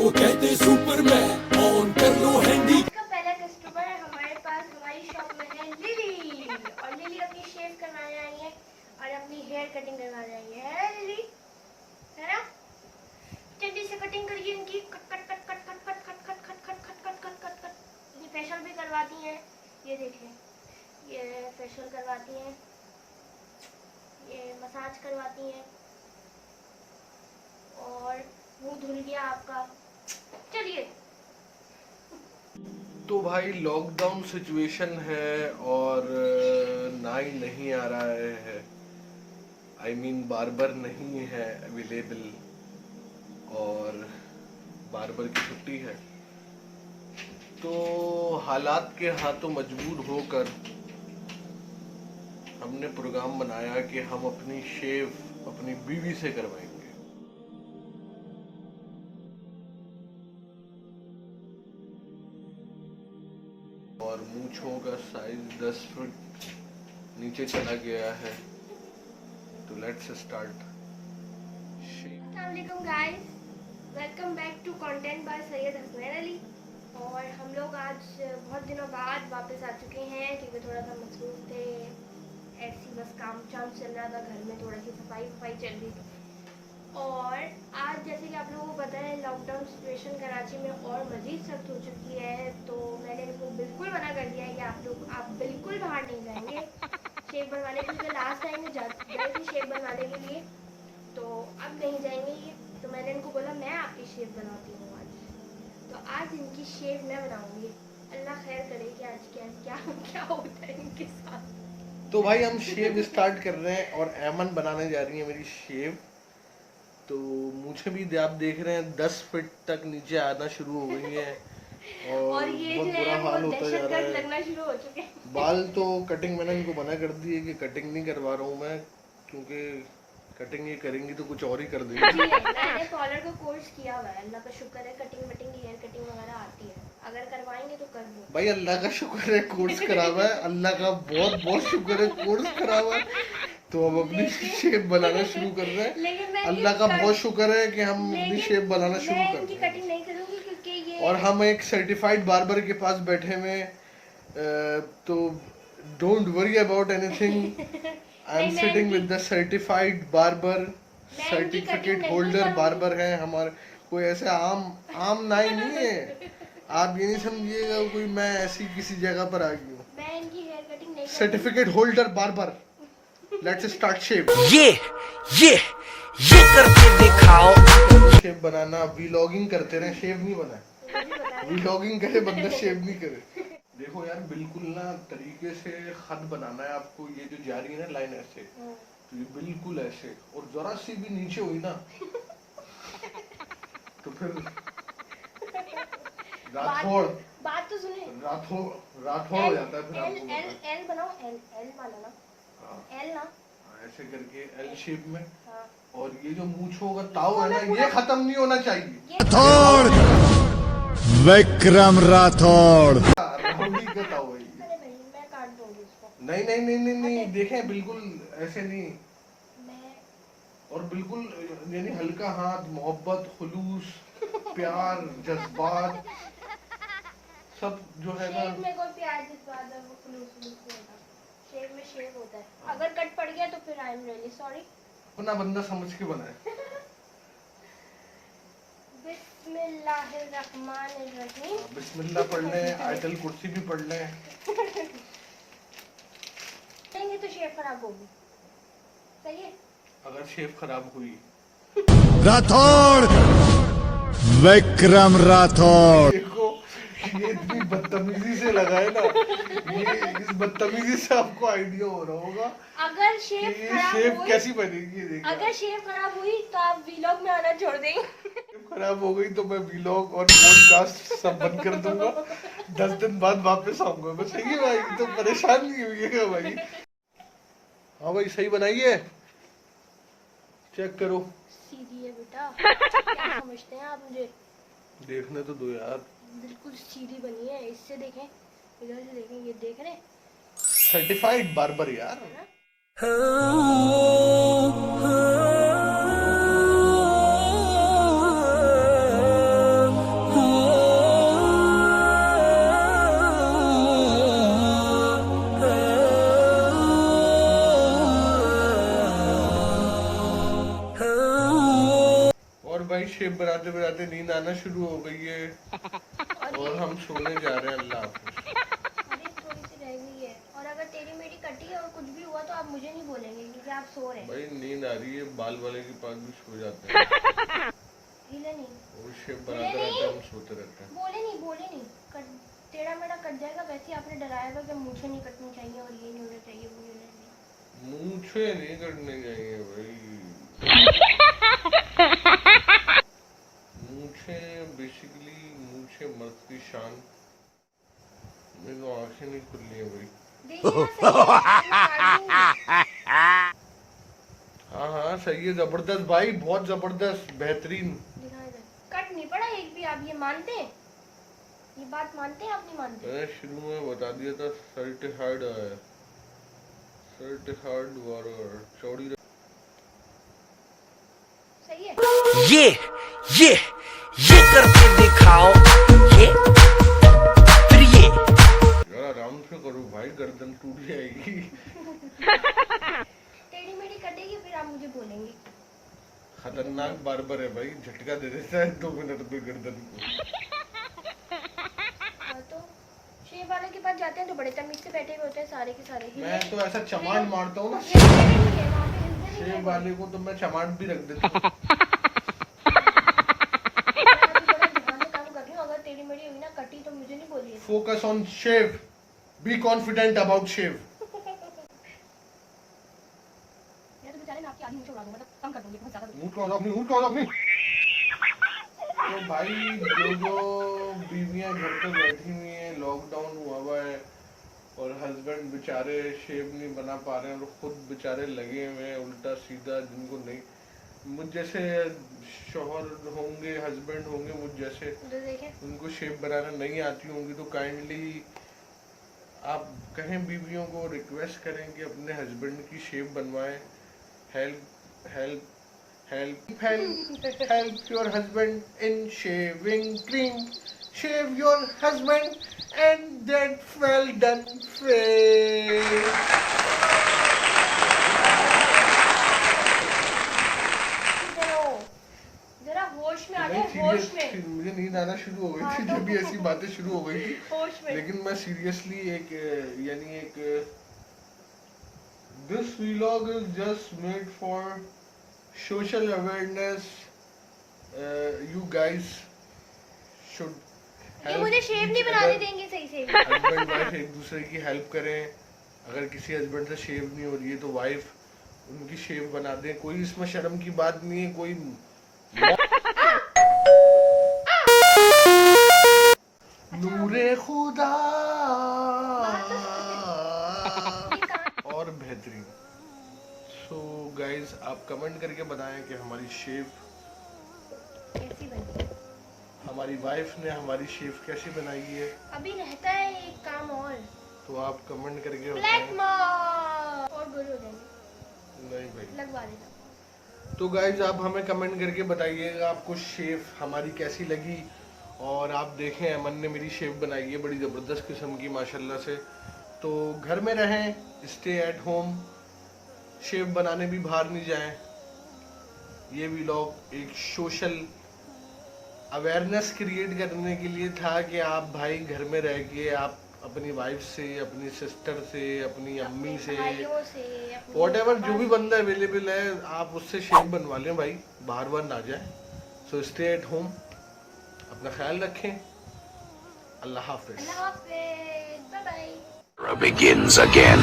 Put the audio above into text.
को कहते Superman, on कर लो हैंडी। इसका पहला कस्टमर हमारे पास हमारी शॉप में है लिली, और लिली अपनी शेव करवाने आई है और अपनी हेयर कटिंग करवाने आई है लिली, है ना? जल्दी से कटिंग करिए इनकी, cut cut cut cut cut cut cut cut cut cut cut cut cut cut cut. ये फेशियल भी करवाती हैं, ये देखिए, ये फेशियल करवाती हैं, ये मसाज करवाती हैं, और मुंह धुल गया आपका। चलिए। तो भाई लॉकडाउन सिचुएशन है और नाई नहीं आ रहा है, आई मीन बार्बर नहीं है अवेलेबल और बार्बर की छुट्टी है, तो हालात के हाथों मजबूर होकर हमने प्रोग्राम बनाया कि हम अपनी शेव अपनी बीवी से करवाएंगे। और मूंछों का साइज 10 फुट नीचे चला गया है, तो लेट्स स्टार्ट। अस्सलामुअलैकुम guys, welcome back to content by Syed Hasnain Ali. और हम लोग आज बहुत दिनों बाद वापस आ चुके हैं क्योंकि थोड़ा सा मसरूफ थे, ऐसी बस काम चाम चल रहा था, घर में थोड़ा सी सफाई चल रही थी। और आज जैसे कि आप लोगों को पता है लॉकडाउन सिचुएशन कराची में और मज़ीद सख्त हो चुकी है, तो मैंने इनको बिल्कुल मना कर दिया है कि आप बिल्कुल बाहर नहीं जाएंगे शेव बनवाने के लिए। लास्ट टाइम में गए थे शेव बनवाने के लिए, तो अब नहीं जाएंगे ये। तो मैंने इनको बोला मैं आपकी शेव बनाती हूँ आज, तो आज इनकी शेव मैं बनाऊँगी। अल्लाह खैर करे कि आज क्या क्या क्या होता है इनके साथ। तो भाई हम शेव स्टार्ट कर रहे हैं और ऐमन बनाने जा रही है मेरी शेव। तो मुझे भी आप देख रहे हैं 10 फीट तक नीचे आना शुरू हो गई है और ये बहुत बुरा हाल होता जा रहा है। लगना शुरू हो चुके हैं। बाल तो कटिंग मैंने इनको मना कर दी है कि कटिंग नहीं करवा रहा हूँ मैं, क्योंकि कटिंग ये करेंगी तो कुछ और ही कर देंगी। मैंने कॉलर का कोर्स किया हुआ है, अल्लाह का शुक्र है, कटिंग वटिंग हेयर कटिंग वगैरह आती है, अगर करवाएंगे तो कर दो। भाई अल्लाह का शुक्र है कोर्स करा हुआ है, अल्लाह का बहुत बहुत शुक्र है कोर्स करा हुआ है, तो हम अपनी शेप बनाना शुरू कर रहे हैं। अल्लाह का बहुत शुक्र है कि हम अपनी शेप बनाना शुरू कर रहे हैं। कटिंग नहीं करूंगी क्योंकि ये और हम एक सर्टिफाइड बार्बर के पास बैठे हुए, तो don't worry about anything, I am sitting with the certified barber, certificate holder barber है हमारे। कोई ऐसे आम नाई नहीं है, आप ये नहीं समझिएगा कोई मैं ऐसी किसी जगह पर आ गई हूँ। मैं इनकी हेयर कटिंग नहीं certificate holder barber. Let's start shave. ये करके दिखाओ। शेव बनाना, व्लॉगिंग करते रहे, शेव नहीं बना। व्लॉगिंग करे बंदा शेव नहीं करे। देखो यार बिल्कुल ना तरीके से खत बनाना है आपको, ये जो जा रही है ना लाइन ऐसे, तो ये बिल्कुल ऐसे, और जरा सी भी नीचे हुई ना तो फिर राठौड़ बात तो सुने, राठौड़ हो जाता है फिर आपको। एल बनाओ, एल वाला ना, एल ना ऐसे करके एल शेप में। हाँ। और ये जो मूंछों का ताव है ना, ये खत्म नहीं होना चाहिए। विक्रम राठौड़ राहुली का ताव है ये। अरे भाई मैं काट दूंगी इसको। नहीं नहीं नहीं नहीं नहीं, देखें बिल्कुल ऐसे नहीं, मैं और बिल्कुल यानी हल्का हाथ, मोहब्बत, खुलूस, प्यार, जज्बात सब जो है ना। शेव में कोई प्यार जज्बात है वो खुलूस नहीं होता, शेव में शेव होता है। अगर कट पड़ गया तो फिर आई एम रियली सॉरी। अपना बंदा समझ के बनाए। बिस्मिल्लाहिर्रहमानिर्रहीम। बिस्मिल्लाह पढ़ लें, आयतल कुर्सी भी पढ़ लें। नहीं तो शेव खराब होगी, सही है। अगर शेव खराब हुई राठौड़ विक्रम राठौड़। देखो ये इतनी बदतमीजी से लगाए ना, ये इस बदतमीजी से आपको आइडिया हो रहा होगा अगर कि शेव ये खराब शेव हुई, कैसी बनेगी। देखिए अगर शेव खराब हुई तो आप व्लॉग में आना छोड़ देंगे। शेव खराब हो गई तो मैं व्लॉग और पॉडकास्ट सब बंद कर दूंगा, 10 दिन बाद वापस आऊंगा। बस सही है भाई, तो परेशान नहीं होइएगा भाई। हाँ भाई सही बनाइए, चेक करो। सीधी है बेटा, क्या समझते हैं आप मुझे? देखने तो दो यार, बिल्कुल सीधी बनी है, इससे देखें, इधर से देखें, ये देख रहे हैं, सर्टिफाइड बार्बर यार। है ना? भाई शेव बनाते बनाते नींद आना शुरू हो गई है और हम सोने जा रहे हैं। अल्लाह हाफिज। अरे थोड़ी सी रह गई है, और अगर तेरी मेरी कटी और कुछ भी हुआ तो आप मुझे नहीं बोलेंगे क्योंकि आप सो रहे हैं। भाई नींद आ रही है, बाल वाले के पास भी सो जाते हैं। हिले नहीं, वो शेव बनाते रहते हम सोते रहते हैं। बोले नहीं टेढ़ा मेढ़ा कट जाएगा। वैसे ही आपने डराया था कि मूछें नहीं कटनी चाहिए और ये नहीं होना चाहिए, वो नहीं होना चाहिए। मूछें नहीं कटने चाहिए भाई। मूछें बेसिकली मूछें मर्द की शान। मेरी तो आंखें नहीं खुल रही है भाई। हाँ सही है, जबरदस्त भाई, बहुत जबरदस्त, बेहतरीन। कट नहीं पड़ा एक भी। आप ये मानते हैं? ये बात मानते हैं? आप नहीं मानते? मैंने शुरू में बता दिया था सर्टिफाइड है, सर्टिफाइड वाटर चौड़ी। सही है। ये करके दिखाओ, ये फिर ये। यार आराम से करो भाई, गर्दन टूट जाएगी। टेढ़ी मेढ़ी कटेगी फिर आप मुझे बोलेंगे। खतरनाक बार्बर है भाई, झटका दे देता है 2 मिनट में गर्दन को। तो शेव वाले के पास जाते हैं तो बड़े तमीज से बैठे हुए होते हैं सारे के सारे। मैं तो ऐसा चमाट मारता हूँ ना शेव वाले को, तो मैं चमाट भी रख देता हूँ। अगर तेरी मेरी हुई ना कटी तो मुझे नहीं बोलिए। Focus on shave, be confident about shave. यार तो बेचारे मैं आपकी आधी नीचे उड़ा दूंगा, मतलब कम कर दूंगी बहुत ज्यादा। अपनी। तो भाई जो बीवियां घर पे बैठी हुई हैं, लॉकडाउन हुआ है और हस्बैंड बेचारे शेव नहीं बना पा रहे हैं और खुद बेचारे लगे हुए हैं उल्टा सीधा, जिनको नहीं, मुझ जैसे शौहर होंगे, हस्बैंड होंगे मुझ जैसे, उनको शेव बनाना नहीं आती होंगी, तो काइंडली आप कहें बीवियों को, रिक्वेस्ट करें कि अपने हस्बैंड की शेव बनवाएं। Help your husband in shaving cream. Shave your husband and that well done face. जरा होश में आ जाओ, होश में। मुझे नींद आना शुरू हो गई थी जब भी ऐसी बातें शुरू हो गई थी होश में। लेकिन मैं seriously this vlog is just made for social awareness. You guys should ये मुझे शेव नहीं बनाने देंगे सही से। हस्बैंड वाइफ एक दूसरे की हेल्प करें। अगर किसी हस्बैंड से शेव नहीं हो रही है तो वाइफ उनकी शेव बना दें। कोई इसमें शर्म की बात नहीं है। कोई नूरे खुदा और बेहतरीन। सो गाइज आप कमेंट करके बताएं कि हमारी शेव कैसी बनी, हमारी वाइफ ने हमारी शेव कैसी बनाई है। अभी रहता है एक काम और, तो आप कमेंट करके ब्लैक मार्क और गोरे हो जाएंगे। नहीं भाई लगवा देना। तो गाइज आप हमें कमेंट करके बताइएगा आपको शेव हमारी कैसी लगी। और आप देखें अमन ने मेरी शेव बनाई है बड़ी ज़बरदस्त किस्म की माशाल्लाह से। तो घर में रहें, स्टे एट होम, शेव बनाने भी बाहर नहीं जाएं। ये व्लॉग एक सोशल अवेयरनेस क्रिएट करने के लिए था कि आप भाई घर में रह के आप अपनी वाइफ से, अपनी सिस्टर से, अपनी अम्मी से, व्हाटएवर जो भी बंदा अवेलेबल है आप उससे शेव बनवा लें भाई, बाहर बाहर ना जाए। सो स्टे एट होम, अपना ख्याल रखें। अल्लाह हाफिज। अल्लाह हाफिज, बाय बाय। Begins again.